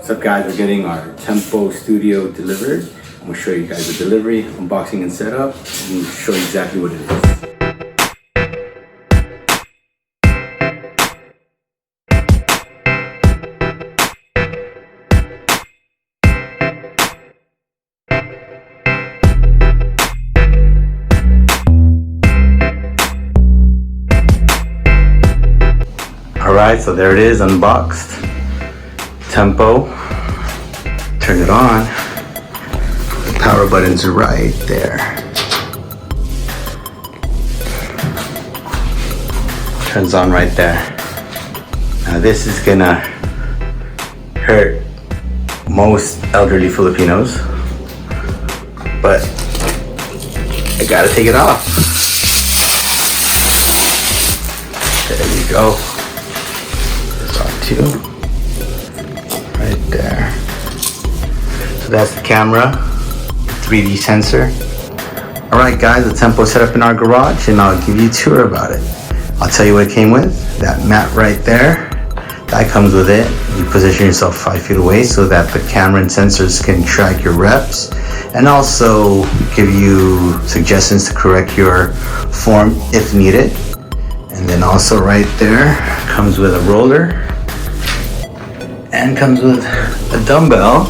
What's up guys, we're getting our Tempo Studio delivered. I'm gonna show you guys the delivery, unboxing and setup, and show you exactly what it is. Alright, so there it is, unboxed. Tempo. Turn it on. The power button's right there. Turns on right there. Now this is gonna hurt most elderly Filipinos, but I gotta take it off. There you go. Too. Right there. So that's the camera, 3D sensor. Alright guys, the Tempo set up in our garage and I'll give you a tour about it. I'll tell you what it came with. That mat right there, that comes with it. You position yourself 5 feet away so that the camera and sensors can track your reps and also give you suggestions to correct your form if needed. And then also right there comes with a roller and comes with a dumbbell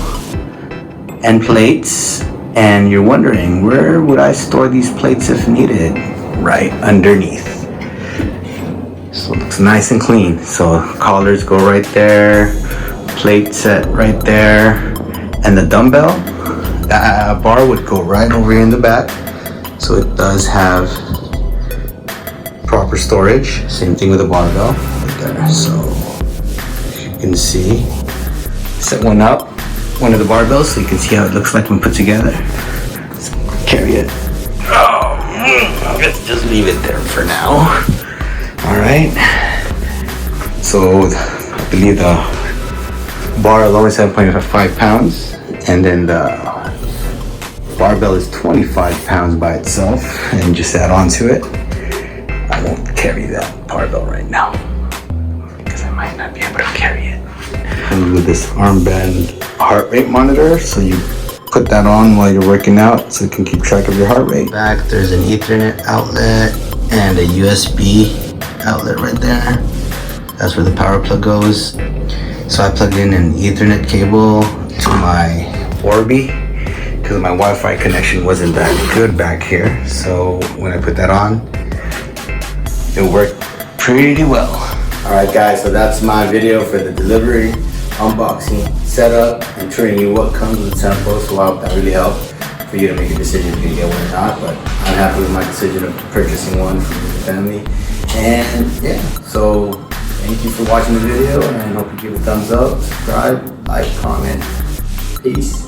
and plates. And you're wondering, where would I store these plates if needed? Right underneath. So it looks nice and clean. So collars go right there, plate set right there, and the dumbbell bar would go right over here in the back. So it does have proper storage. Same thing with the barbell right there. So you can see, set one up, one of the barbells, so you can see how it looks like when put together. Let's carry it. Oh, let's just leave it there for now. All right. So I believe the bar alone is 7.5 pounds, and then the barbell is 25 pounds by itself, and just add on to it. I won't carry that barbell right now because I might not be able to carry it. And with this armband heart rate monitor, so you put that on while you're working out so you can keep track of your heart rate. Back there's an Ethernet outlet and a USB outlet right there. That's where the power plug goes. So I plugged in an Ethernet cable to my Orbi because my Wi-Fi connection wasn't that good back here. So when I put that on, it worked pretty well. Alright guys, so that's my video for the delivery, unboxing, setup, and showing you what comes with Tempo. So I hope that really helped for you to make a decision if you get one or not. But I'm happy with my decision of purchasing one for the family. And yeah, so thank you for watching the video, and I hope you give it a thumbs up, subscribe, like, comment. Peace.